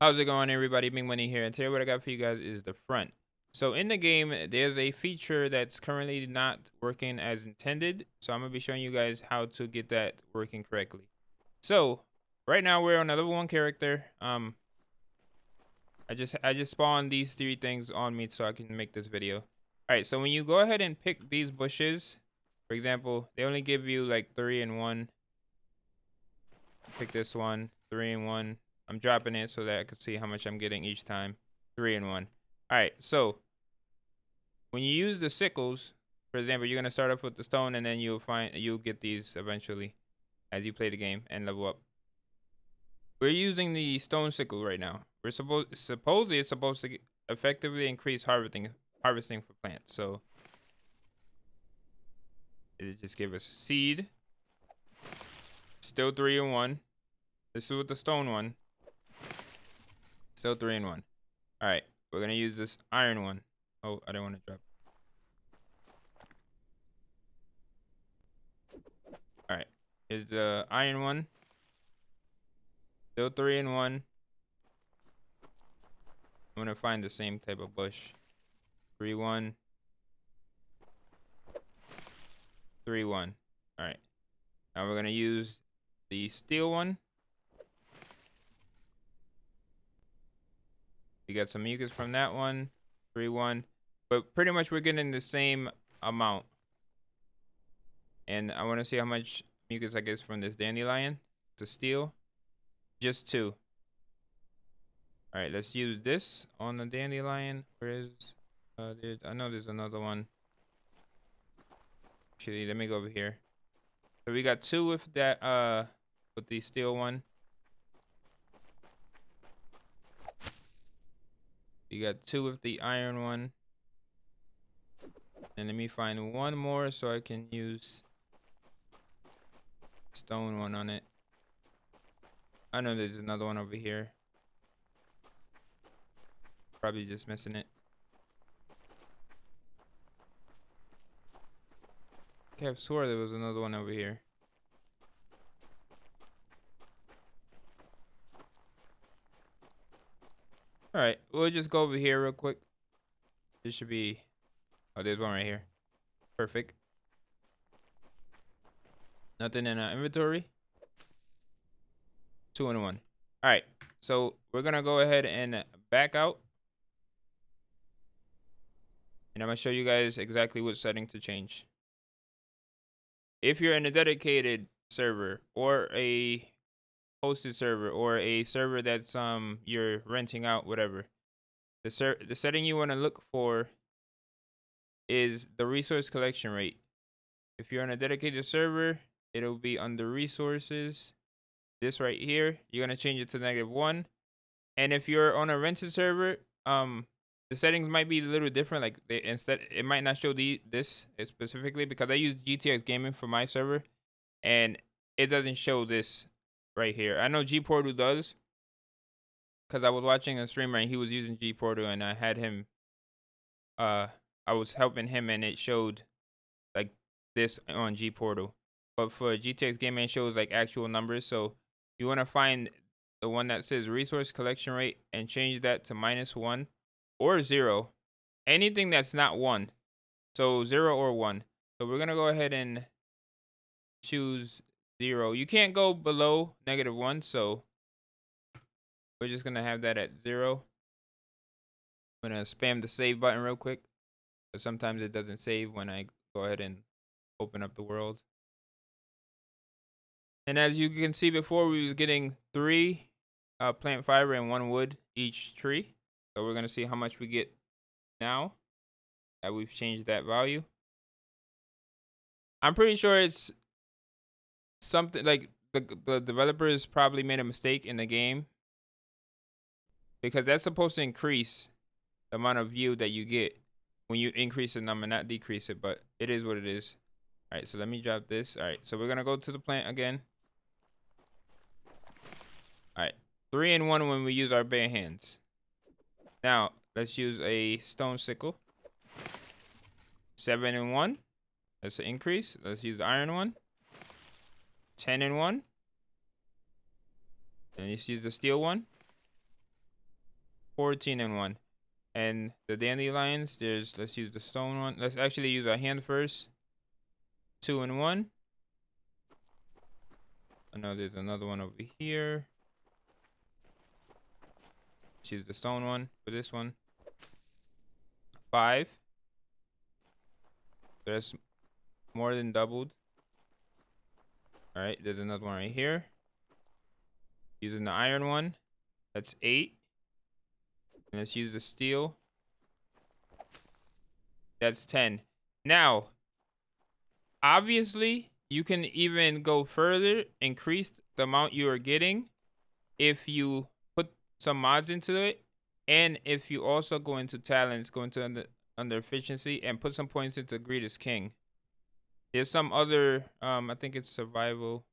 How's it going, everybody? Big Money here, and today what I got for you guys is the front. So in the game, there's a feature that's currently not working as intended. So I'm gonna be showing you guys how to get that working correctly. So right now we're on a level 1 character. I just spawned these 3 things on me so I can make this video. All right, so when you go ahead and pick these bushes, for example, they only give you like 3 and 1. Pick this one, 3 and 1. I'm dropping it so that I can see how much I'm getting each time. 3 and 1. All right, so when you use the sickles, for example, you're gonna start off with the stone, and then you'll get these eventually as you play the game and level up. We're using the stone sickle right now. We're supposedly it's supposed to effectively increase harvesting for plants. So it just gave us seed. Still 3 and 1. This is with the stone one. Still 3 and 1. All right, we're gonna use this iron one. Oh, I don't want to drop. All right, here's the iron one. Still 3 and 1. I'm gonna find the same type of bush. 3 1. 3 1. All right. Now we're gonna use the steel one. We got some mucus from that one. 3 1. But pretty much we're getting the same amount. And I want to see how much mucus I get from this dandelion. The steel. Just 2. All right, let's use this on the dandelion. Where is I know there's another one. Actually, let me go over here. So we got 2 with that with the steel one. We got 2 with the iron one. And let me find one more so I can use stone one on it. I know there's another one over here. Probably just missing it. I have swore there was another one over here. All right, we'll just go over here real quick. This should be, oh, there's one right here. Perfect. Nothing in our inventory. 2 and 1. All right, so we're gonna go ahead and back out. And I'm gonna show you guys exactly what setting to change. If you're in a dedicated server or a hosted server or a server that's you're renting out, whatever, the setting you want to look for is the resource collection rate. If you're on a dedicated server, it'll be under resources. This right here, you're gonna change it to -1. And if you're on a rented server, the settings might be a little different. Like instead, it might not show this specifically because I use GTX Gaming for my server, and it doesn't show this right here. I know G Portal does, because I was watching a streamer and he was using G Portal, and I had him. I was helping him, and it showed like this on G Portal. But for GTX Gaming, it shows like actual numbers. So you want to find the one that says resource collection rate and change that to -1 or 0. Anything that's not 1. So 0 or 1. So we're gonna go ahead and choose 0. You can't go below -1, so we're just gonna have that at 0. I'm gonna spam the save button real quick, but sometimes it doesn't save when I go ahead and open up the world. And as you can see before, we was getting 3 plant fiber and 1 wood each tree. So we're gonna see how much we get now that we've changed that value. I'm pretty sure it's something like the developers probably made a mistake in the game, because that's supposed to increase the amount of view that you get when you increase the number, not decrease it, but it is what it is. All right, so let me drop this. All right, so we're gonna go to the plant again. All right, 3 and 1 when we use our bare hands. Now let's use a stone sickle. 7 and 1. That's an increase. Let's use the iron one. 10 and 1. And let's use the steel one. 14 in one. And the dandelions, let's use the stone one. Let's actually use our hand first. 2 in one. I know there's another one over here. Let's use the stone one for this one. 5. That's more than doubled. All right, there's another one right here. Using the iron one. That's 8. And let's use the steel. That's 10. Now, obviously, you can even go further, increase the amount you are getting if you put some mods into it. And if you also go into talents, go into under efficiency, and put some points into greed as king. There's some other, I think it's survival.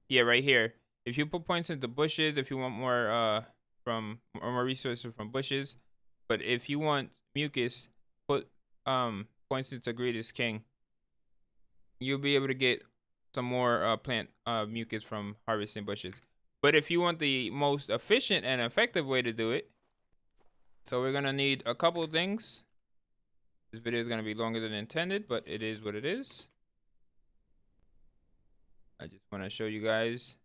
Yeah, right here. If you put points into bushes, if you want more more resources from bushes, but if you want mucus, put points into greed as king. You'll be able to get some more plant mucus from harvesting bushes. But if you want the most efficient and effective way to do it, so we're gonna need a couple of things. This video is gonna be longer than intended, but it is what it is. I just want to show you guys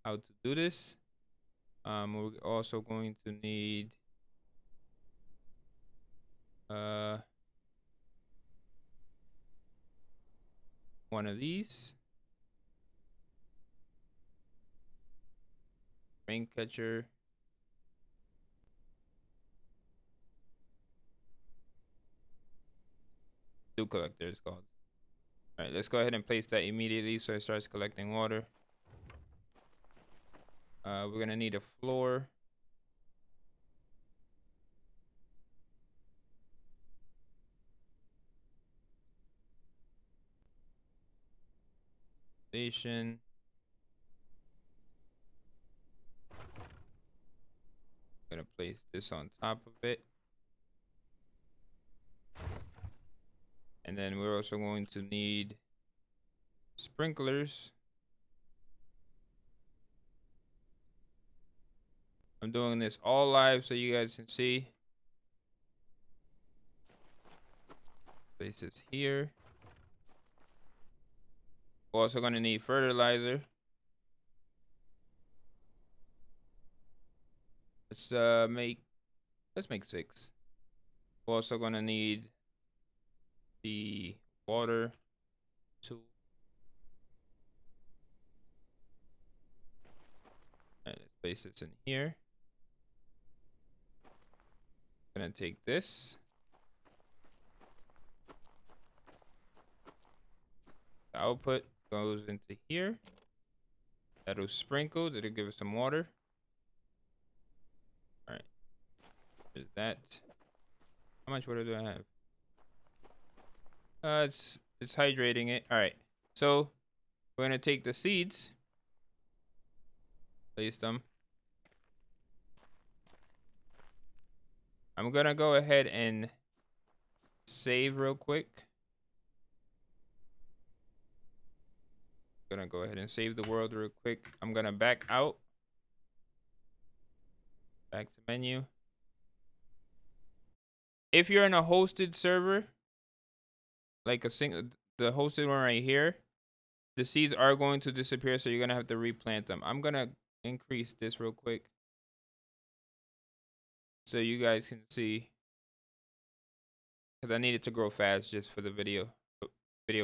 how to do this. We're also going to need one of these. Rain catcher. Dew collector is called. All right, let's go ahead and place that immediately so it starts collecting water. We're gonna need a floor. Station. Gonna place this on top of it. And then we're also going to need sprinklers. I'm doing this all live so you guys can see. Place this here. We're also going to need fertilizer. Let's make 6. We're also going to need the water tool. And let's place this in here. Gonna take this. The output goes into here. That'll sprinkle. That'll give us some water. All right. There's that. How much water do I have? It's hydrating it. All right. So we're gonna take the seeds. Place them. I'm gonna go ahead and save real quick. Gonna go ahead and save the world real quick. I'm gonna back out. Back to menu. If you're in a hosted server, like the hosted one right here, the seeds are going to disappear, so you're gonna have to replant them. I'm gonna increase this real quick so you guys can see, because I need it to grow fast just for the video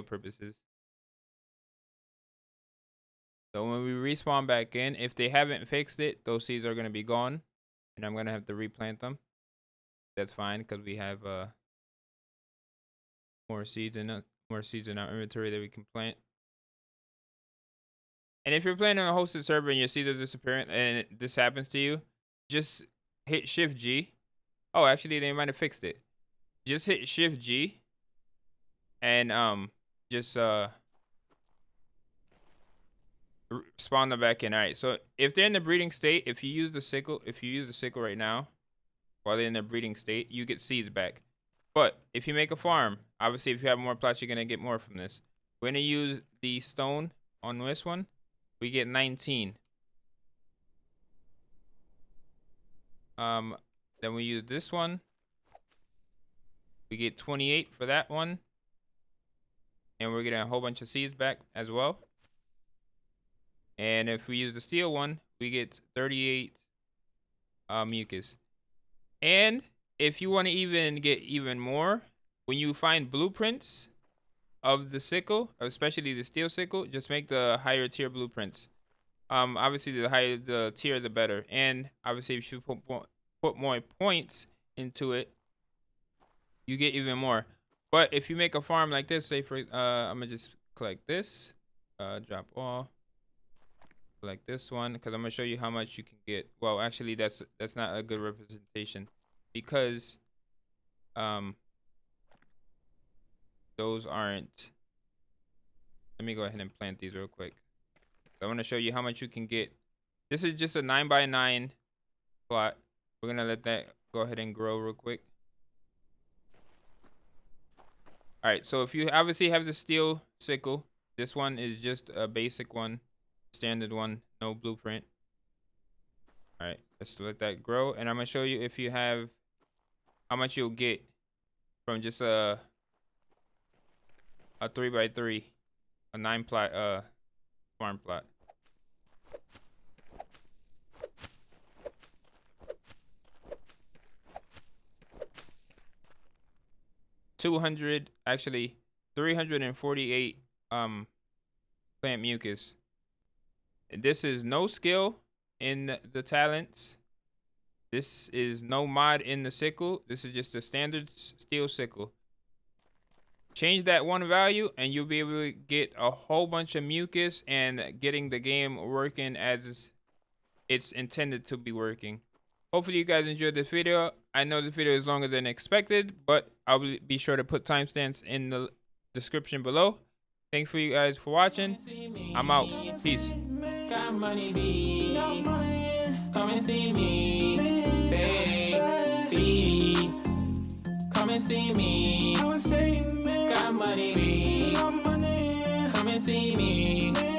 purposes. So when we respawn back in, if they haven't fixed it, those seeds are gonna be gone, and I'm gonna have to replant them. That's fine because we have more seeds in our inventory that we can plant. And if you're playing on a hosted server and your seeds are disappearing and this happens to you, just hit Shift G. Oh, actually, they might have fixed it. Just hit Shift G and just spawn them back in. All right. So if they're in the breeding state, if you use the sickle right now while they're in the breeding state, you get seeds back. But if you make a farm, obviously, if you have more plots, you're gonna get more from this. We're gonna use the stone on this one. We get 19. Then we use this one. We get 28 for that one. And we're getting a whole bunch of seeds back as well. And if we use the steel one, we get 38 mucus. And if you want to even get even more, when you find blueprints of the sickle, especially the steel sickle, just make the higher tier blueprints. Obviously the higher the tier, the better. And obviously if you put more points into it, you get even more. But if you make a farm like this, say for I'm gonna just collect this, drop all, like this one, because I'm gonna show you how much you can get. Well, actually that's not a good representation, because those aren't. Let me go ahead and plant these real quick. I want to show you how much you can get. This is just a 9x9 plot. We're gonna let that go ahead and grow real quick. All right, so if you obviously have the steel sickle, this one is just a basic one, standard one, no blueprint. All right, let's let that grow, and I'm gonna show you if you have how much you'll get from just a 3x3, a 9 plot farm plot. Actually 348 plant mucus. This is no skill in the talents. This is no mod in the sickle. This is just a standard steel sickle. Change that one value and you'll be able to get a whole bunch of mucus and getting the game working as it's intended to be working. Hopefully you guys enjoyed this video. I know this video is longer than expected, but I'll be sure to put timestamps in the description below. Thanks for you guys for watching. I'm out. Peace. Got money, B. Come and see me, baby. Come and see me. Got money, B. Come and see me.